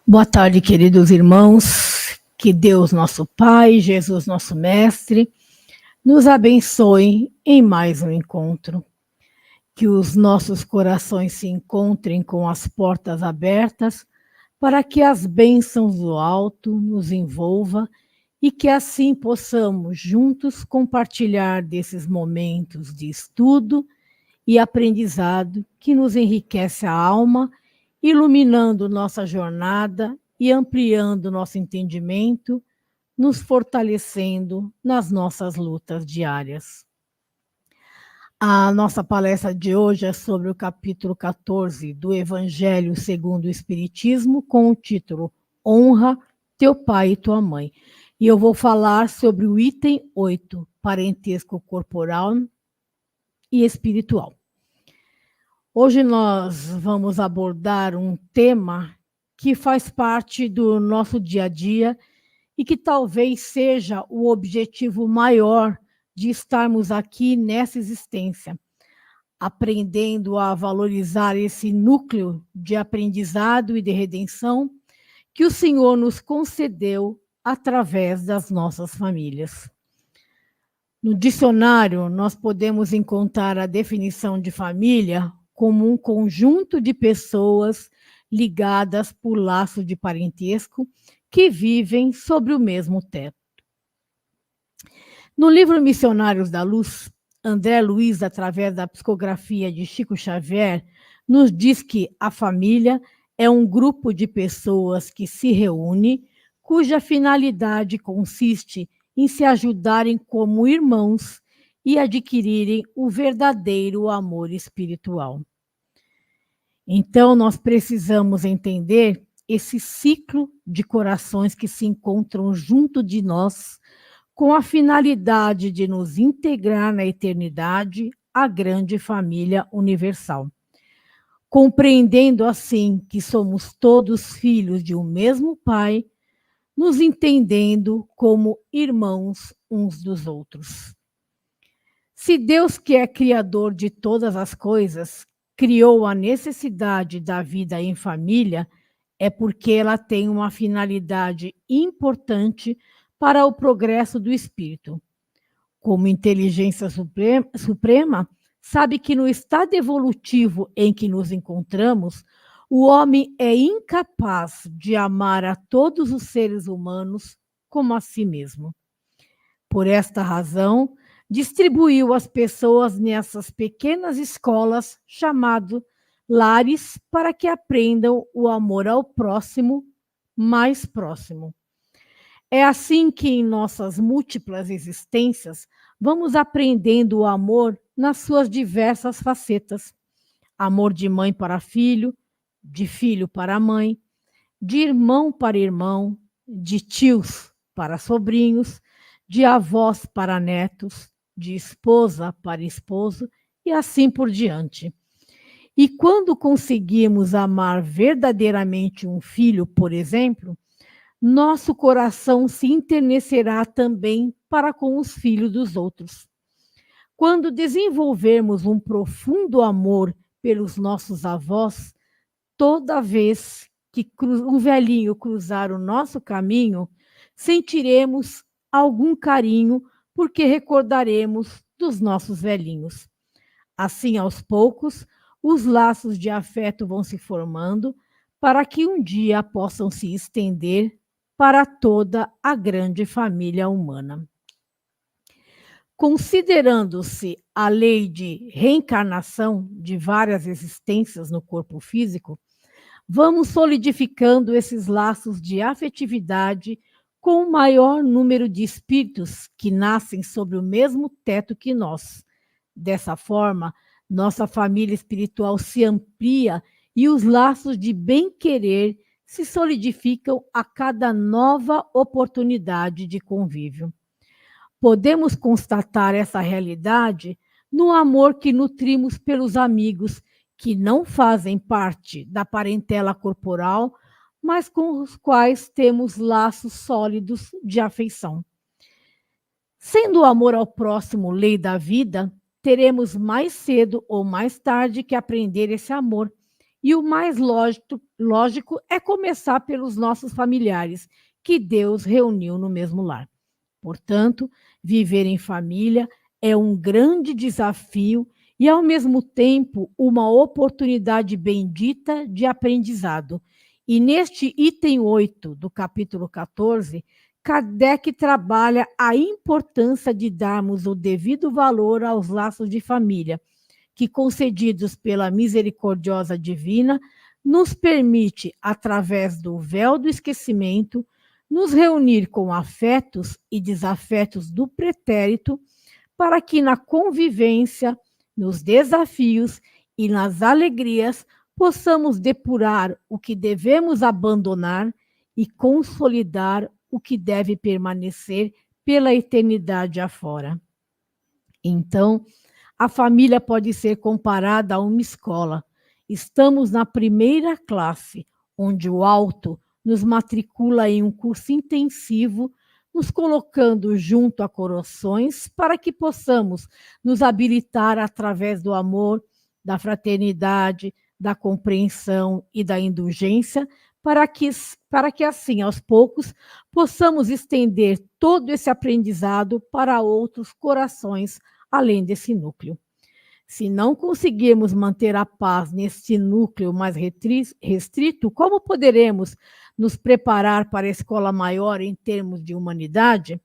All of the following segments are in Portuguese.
Boa tarde, queridos irmãos. Que Deus, nosso Pai, Jesus, nosso Mestre, nos abençoe em mais um encontro. Que os nossos corações se encontrem com as portas abertas para que as bênçãos do alto nos envolva e que assim possamos juntos compartilhar desses momentos de estudo e aprendizado que nos enriquece a alma, iluminando nossa jornada e ampliando nosso entendimento, nos fortalecendo nas nossas lutas diárias. A nossa palestra de hoje é sobre o capítulo 14 do Evangelho segundo o Espiritismo, com o título Honra teu pai e tua mãe. E eu vou falar sobre o item 8, parentesco corporal e espiritual. Hoje nós vamos abordar um tema que faz parte do nosso dia a dia e que talvez seja o objetivo maior de estarmos aqui nessa existência, aprendendo a valorizar esse núcleo de aprendizado e de redenção que o Senhor nos concedeu através das nossas famílias. No dicionário, nós podemos encontrar a definição de família como um conjunto de pessoas ligadas por laço de parentesco que vivem sobre o mesmo teto. No livro Missionários da Luz, André Luiz, através da psicografia de Chico Xavier, nos diz que a família é um grupo de pessoas que se reúne, cuja finalidade consiste em se ajudarem como irmãos e adquirirem o verdadeiro amor espiritual. Então, nós precisamos entender esse ciclo de corações que se encontram junto de nós, com a finalidade de nos integrar na eternidade à grande família universal. Compreendendo assim que somos todos filhos de um mesmo Pai, nos entendendo como irmãos uns dos outros. Se Deus, que é criador de todas as coisas, criou a necessidade da vida em família, é porque ela tem uma finalidade importante para o progresso do espírito. Como inteligência suprema, sabe que no estado evolutivo em que nos encontramos, o homem é incapaz de amar a todos os seres humanos como a si mesmo. Por esta razão, distribuiu as pessoas nessas pequenas escolas chamadas lares para que aprendam o amor ao próximo mais próximo. É assim que em nossas múltiplas existências vamos aprendendo o amor nas suas diversas facetas. Amor de mãe para filho, de filho para mãe, de irmão para irmão, de tios para sobrinhos, de avós para netos, de esposa para esposo e assim por diante. E quando conseguimos amar verdadeiramente um filho, por exemplo, nosso coração se enternecerá também para com os filhos dos outros. Quando desenvolvermos um profundo amor pelos nossos avós, toda vez que um velhinho cruzar o nosso caminho, sentiremos algum carinho, porque recordaremos dos nossos velhinhos. Assim, aos poucos, os laços de afeto vão se formando para que um dia possam se estender para toda a grande família humana. Considerando-se a lei de reencarnação de várias existências no corpo físico, vamos solidificando esses laços de afetividade com o maior número de espíritos que nascem sob o mesmo teto que nós. Dessa forma, nossa família espiritual se amplia e os laços de bem-querer se solidificam a cada nova oportunidade de convívio. Podemos constatar essa realidade no amor que nutrimos pelos amigos que não fazem parte da parentela corporal, mas com os quais temos laços sólidos de afeição. Sendo o amor ao próximo lei da vida, teremos mais cedo ou mais tarde que aprender esse amor, E o mais lógico é começar pelos nossos familiares, que Deus reuniu no mesmo lar. Portanto, viver em família é um grande desafio e, ao mesmo tempo, uma oportunidade bendita de aprendizado. E neste item 8 do capítulo 14, Kardec trabalha a importância de darmos o devido valor aos laços de família, que, concedidos pela misericordiosa divina, nos permite, através do véu do esquecimento, nos reunir com afetos e desafetos do pretérito, para que na convivência, nos desafios e nas alegrias possamos depurar o que devemos abandonar e consolidar o que deve permanecer pela eternidade afora. Então, a família pode ser comparada a uma escola. Estamos na primeira classe, onde o alto nos matricula em um curso intensivo, nos colocando junto a coroções para que possamos nos habilitar através do amor, da fraternidade, da compreensão e da indulgência, para que assim, aos poucos, possamos estender todo esse aprendizado para outros corações além desse núcleo. Se não conseguirmos manter a paz nesse núcleo mais restrito, como poderemos nos preparar para a escola maior em termos de humanidade?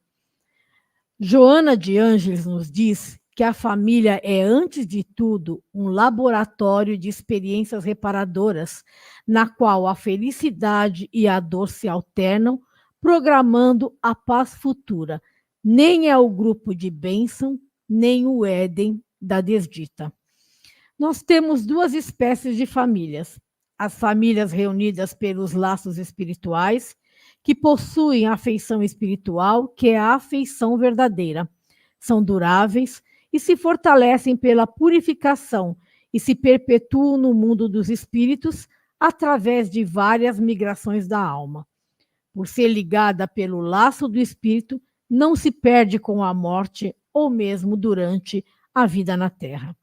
Joana de Ângeles nos diz que a família é, antes de tudo, um laboratório de experiências reparadoras, na qual a felicidade e a dor se alternam, programando a paz futura. Nem é o grupo de bênção, nem o Éden da desdita. Nós temos duas espécies de famílias: as famílias reunidas pelos laços espirituais, que possuem a afeição espiritual, que é a afeição verdadeira. São duráveis e se fortalecem pela purificação e se perpetuam no mundo dos espíritos através de várias migrações da alma. Por ser ligada pelo laço do espírito, não se perde com a morte ou mesmo durante a vida na Terra.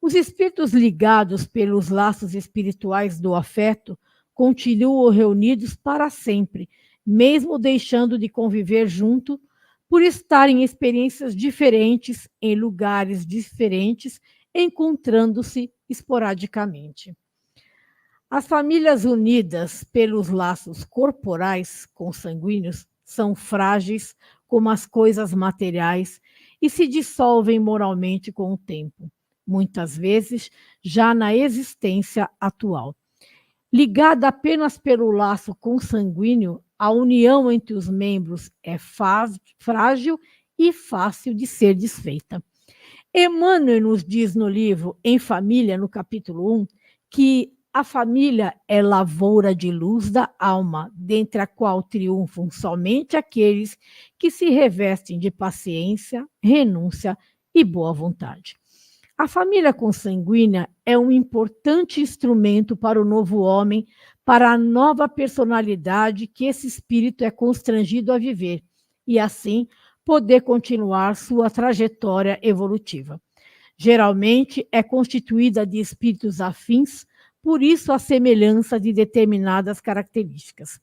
Os espíritos ligados pelos laços espirituais do afeto continuam reunidos para sempre, mesmo deixando de conviver junto, por estar em experiências diferentes, em lugares diferentes, encontrando-se esporadicamente. As famílias unidas pelos laços corporais consanguíneos são frágeis como as coisas materiais e se dissolvem moralmente com o tempo, muitas vezes já na existência atual. Ligada apenas pelo laço consanguíneo, a união entre os membros é frágil e fácil de ser desfeita. Emmanuel nos diz no livro Em Família, no capítulo 1, que a família é lavoura de luz da alma, dentre a qual triunfam somente aqueles que se revestem de paciência, renúncia e boa vontade. A família consanguínea é um importante instrumento para o novo homem, para a nova personalidade que esse espírito é constrangido a viver, e assim poder continuar sua trajetória evolutiva. Geralmente é constituída de espíritos afins, por isso a semelhança de determinadas características.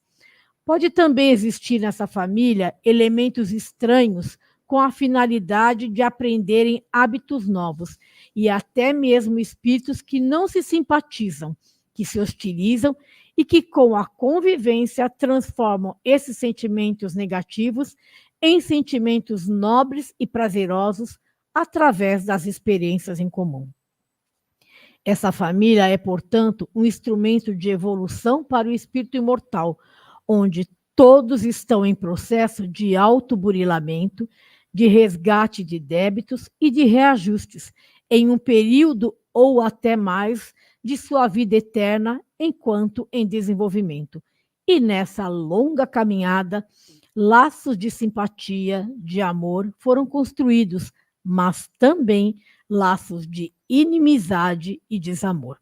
Pode também existir nessa família elementos estranhos com a finalidade de aprenderem hábitos novos, e até mesmo espíritos que não se simpatizam, que se hostilizam e que, com a convivência, transformam esses sentimentos negativos em sentimentos nobres e prazerosos através das experiências em comum. Essa família é, portanto, um instrumento de evolução para o espírito imortal, onde todos estão em processo de autoburilamento, de resgate de débitos e de reajustes, em um período ou até mais de sua vida eterna, enquanto em desenvolvimento. E nessa longa caminhada, laços de simpatia, de amor foram construídos, mas também laços de inimizade e desamor.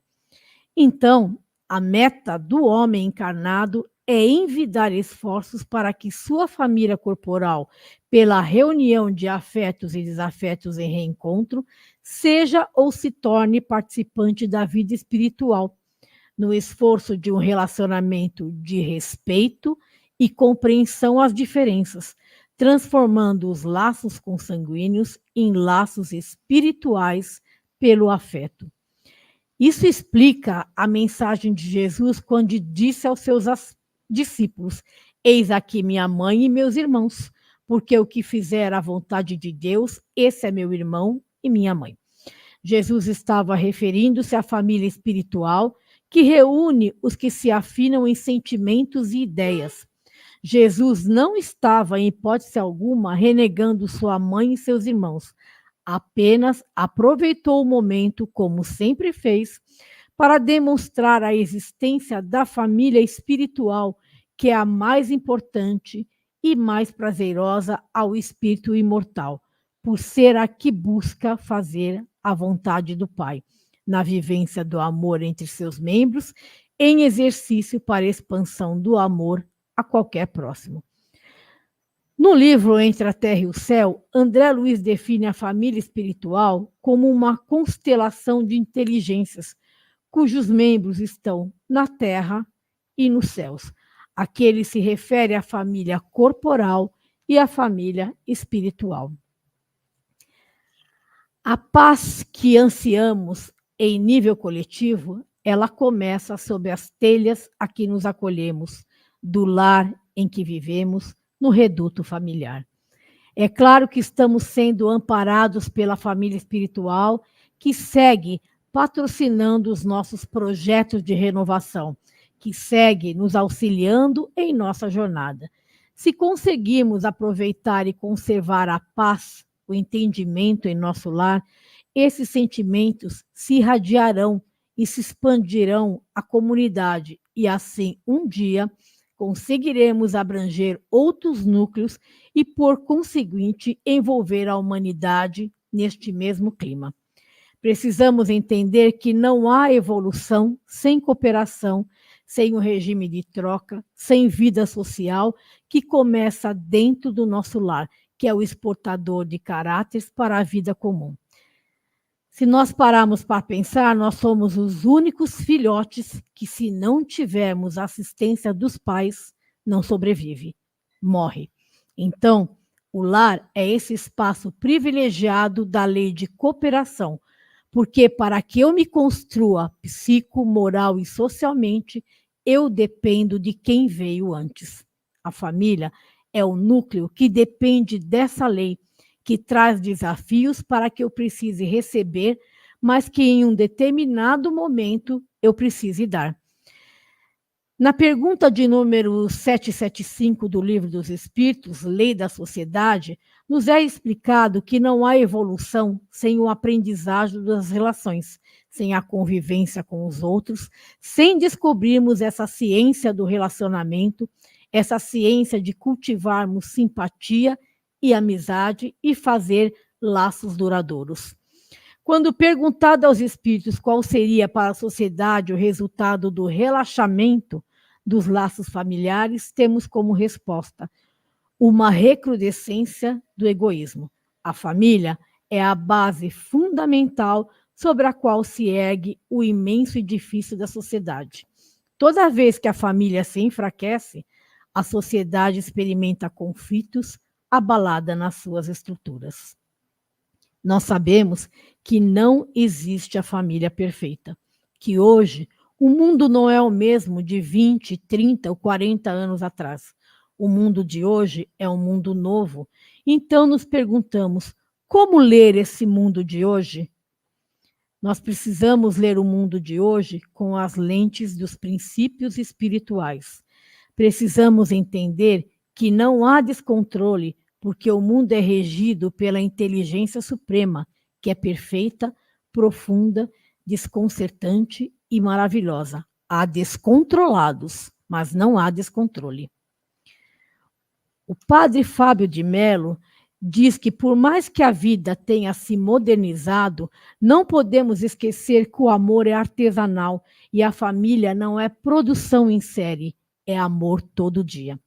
Então, a meta do homem encarnado é envidar esforços para que sua família corporal, pela reunião de afetos e desafetos em reencontro, seja ou se torne participante da vida espiritual, no esforço de um relacionamento de respeito e compreensão às diferenças, transformando os laços consanguíneos em laços espirituais pelo afeto. Isso explica a mensagem de Jesus quando disse aos seus discípulos: Eis aqui minha mãe e meus irmãos, porque o que fizer a vontade de Deus, esse é meu irmão e minha mãe. Jesus estava referindo-se à família espiritual que reúne os que se afinam em sentimentos e ideias. Jesus não estava, em hipótese alguma, renegando sua mãe e seus irmãos. Apenas aproveitou o momento, como sempre fez, para demonstrar a existência da família espiritual, que é a mais importante e mais prazerosa ao espírito imortal, por ser a que busca fazer a vontade do Pai, na vivência do amor entre seus membros, em exercício para a expansão do amor a qualquer próximo. No livro Entre a Terra e o Céu, André Luiz define a família espiritual como uma constelação de inteligências, cujos membros estão na Terra e nos céus. Aqui ele se refere à família corporal e à família espiritual. A paz que ansiamos em nível coletivo, ela começa sob as telhas a que nos acolhemos, do lar em que vivemos, no reduto familiar. É claro que estamos sendo amparados pela família espiritual, que segue patrocinando os nossos projetos de renovação, que segue nos auxiliando em nossa jornada. Se conseguirmos aproveitar e conservar a paz, o entendimento em nosso lar, esses sentimentos se irradiarão e se expandirão à comunidade, e assim, um dia, conseguiremos abranger outros núcleos e, por conseguinte, envolver a humanidade neste mesmo clima. Precisamos entender que não há evolução sem cooperação, sem um regime de troca, sem vida social que começa dentro do nosso lar, que é o exportador de caráteres para a vida comum. Se nós pararmos para pensar, nós somos os únicos filhotes que, se não tivermos a assistência dos pais, não sobrevive, morre. Então, o lar é esse espaço privilegiado da lei de cooperação, porque para que eu me construa psico, moral e socialmente, eu dependo de quem veio antes. A família é o núcleo que depende dessa lei, que traz desafios para que eu precise receber, mas que em um determinado momento eu precise dar. Na pergunta de número 775 do Livro dos Espíritos, Lei da Sociedade, nos é explicado que não há evolução sem o aprendizagem das relações, sem a convivência com os outros, sem descobrirmos essa ciência do relacionamento, essa ciência de cultivarmos simpatia e amizade e fazer laços duradouros. Quando perguntado aos espíritos qual seria para a sociedade o resultado do relaxamento dos laços familiares, temos como resposta uma recrudescência do egoísmo. A família é a base fundamental sobre a qual se ergue o imenso edifício da sociedade. Toda vez que a família se enfraquece, a sociedade experimenta conflitos, abalada nas suas estruturas. Nós sabemos que não existe a família perfeita, que hoje o mundo não é o mesmo de 20, 30 ou 40 anos atrás. O mundo de hoje é um mundo novo. Então nos perguntamos, como ler esse mundo de hoje? Nós precisamos ler o mundo de hoje com as lentes dos princípios espirituais. Precisamos entender que não há descontrole, porque o mundo é regido pela inteligência suprema, que é perfeita, profunda, desconcertante e maravilhosa. Há descontrolados, mas não há descontrole. O padre Fábio de Mello diz que, por mais que a vida tenha se modernizado, não podemos esquecer que o amor é artesanal e a família não é produção em série, é amor todo dia.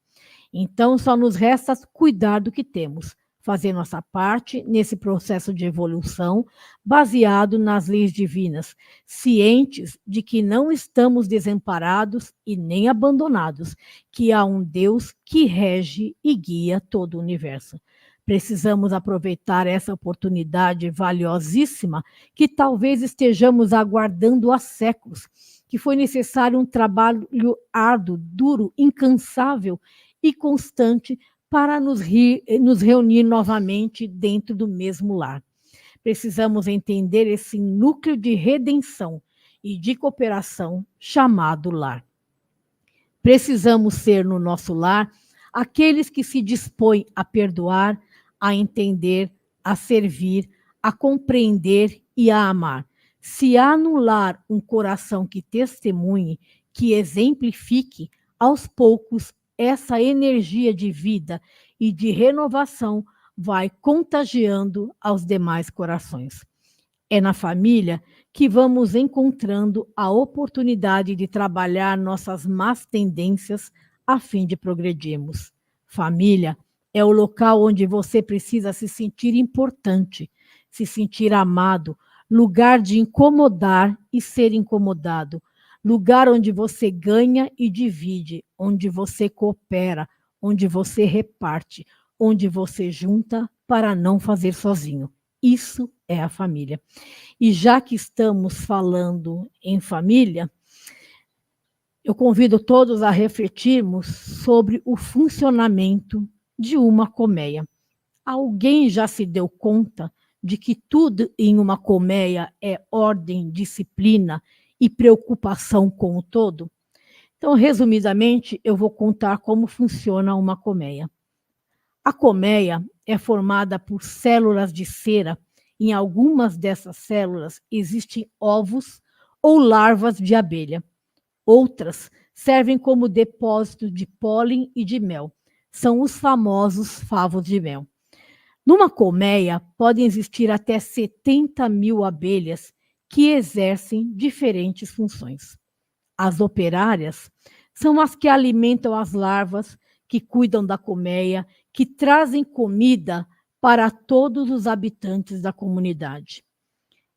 Então, só nos resta cuidar do que temos, fazer nossa parte nesse processo de evolução, baseado nas leis divinas, cientes de que não estamos desamparados e nem abandonados, que há um Deus que rege e guia todo o universo. Precisamos aproveitar essa oportunidade valiosíssima que talvez estejamos aguardando há séculos, que foi necessário um trabalho árduo, duro, incansável e constante para nos reunir novamente dentro do mesmo lar. Precisamos entender esse núcleo de redenção e de cooperação chamado lar. Precisamos ser no nosso lar aqueles que se dispõem a perdoar, a entender, a servir, a compreender e a amar. Se há no lar um coração que testemunhe, que exemplifique, aos poucos essa energia de vida e de renovação vai contagiando aos demais corações. É na família que vamos encontrando a oportunidade de trabalhar nossas más tendências a fim de progredirmos. Família é o local onde você precisa se sentir importante, se sentir amado, lugar de incomodar e ser incomodado, lugar onde você ganha e divide, onde você coopera, onde você reparte, onde você junta para não fazer sozinho. Isso é a família. E já que estamos falando em família, eu convido todos a refletirmos sobre o funcionamento de uma colmeia. Alguém já se deu conta de que tudo em uma colmeia é ordem, disciplina e preocupação com o todo? Então, resumidamente, eu vou contar como funciona uma colmeia. A colmeia é formada por células de cera. Em algumas dessas células existem ovos ou larvas de abelha. Outras servem como depósito de pólen e de mel. São os famosos favos de mel. Numa colmeia podem existir até 70.000 abelhas que exercem diferentes funções. As operárias são as que alimentam as larvas, que cuidam da colmeia, que trazem comida para todos os habitantes da comunidade.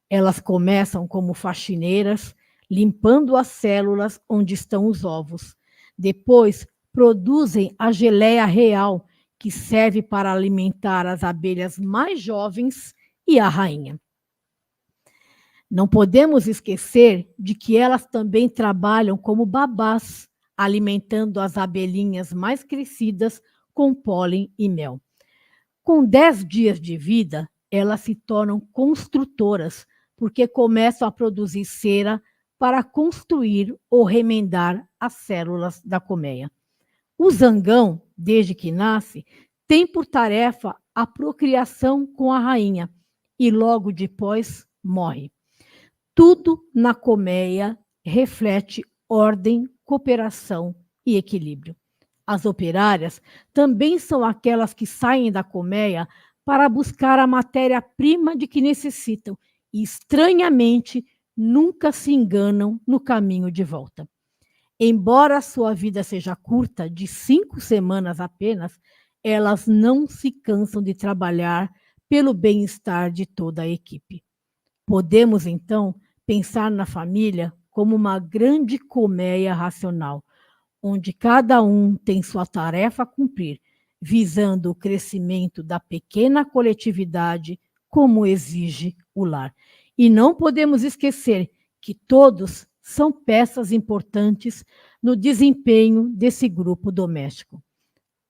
Elas começam como faxineiras, limpando as células onde estão os ovos. Depois, produzem a geleia real, que serve para alimentar as abelhas mais jovens e a rainha. Não podemos esquecer de que elas também trabalham como babás, alimentando as abelhinhas mais crescidas com pólen e mel. Com 10 dias de vida, elas se tornam construtoras, porque começam a produzir cera para construir ou remendar as células da colmeia. O zangão, desde que nasce, tem por tarefa a procriação com a rainha e logo depois morre. Tudo na colmeia reflete ordem, cooperação e equilíbrio. As operárias também são aquelas que saem da colmeia para buscar a matéria-prima de que necessitam e, estranhamente, nunca se enganam no caminho de volta. Embora a sua vida seja curta, de 5 semanas apenas, elas não se cansam de trabalhar pelo bem-estar de toda a equipe. Podemos, então, pensar na família como uma grande colmeia racional, onde cada um tem sua tarefa a cumprir, visando o crescimento da pequena coletividade, como exige o lar. E não podemos esquecer que todos são peças importantes no desempenho desse grupo doméstico.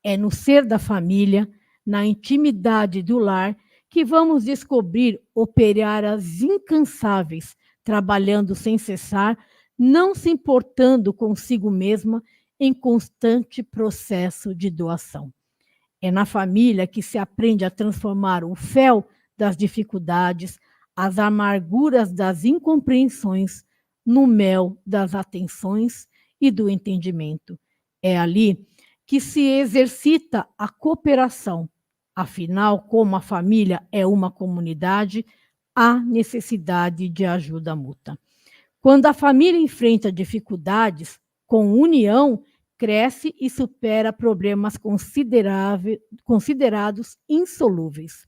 É no ser da família, na intimidade do lar, que vamos descobrir operárias incansáveis, trabalhando sem cessar, não se importando consigo mesma, em constante processo de doação. É na família que se aprende a transformar o fel das dificuldades, as amarguras das incompreensões, no mel das atenções e do entendimento. É ali que se exercita a cooperação. Afinal, como a família é uma comunidade, há necessidade de ajuda mútua. Quando a família enfrenta dificuldades, com união, cresce e supera problemas considerados insolúveis.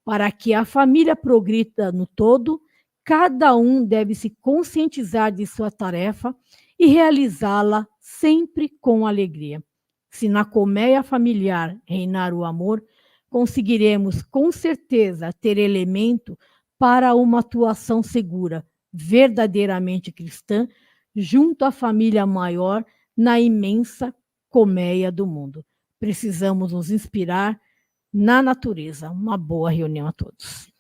Para que a família progrida no todo, cada um deve se conscientizar de sua tarefa e realizá-la sempre com alegria. Se na colmeia familiar reinar o amor, conseguiremos com certeza ter elemento para uma atuação segura, verdadeiramente cristã, junto à família maior na imensa colmeia do mundo. Precisamos nos inspirar na natureza. Uma boa reunião a todos.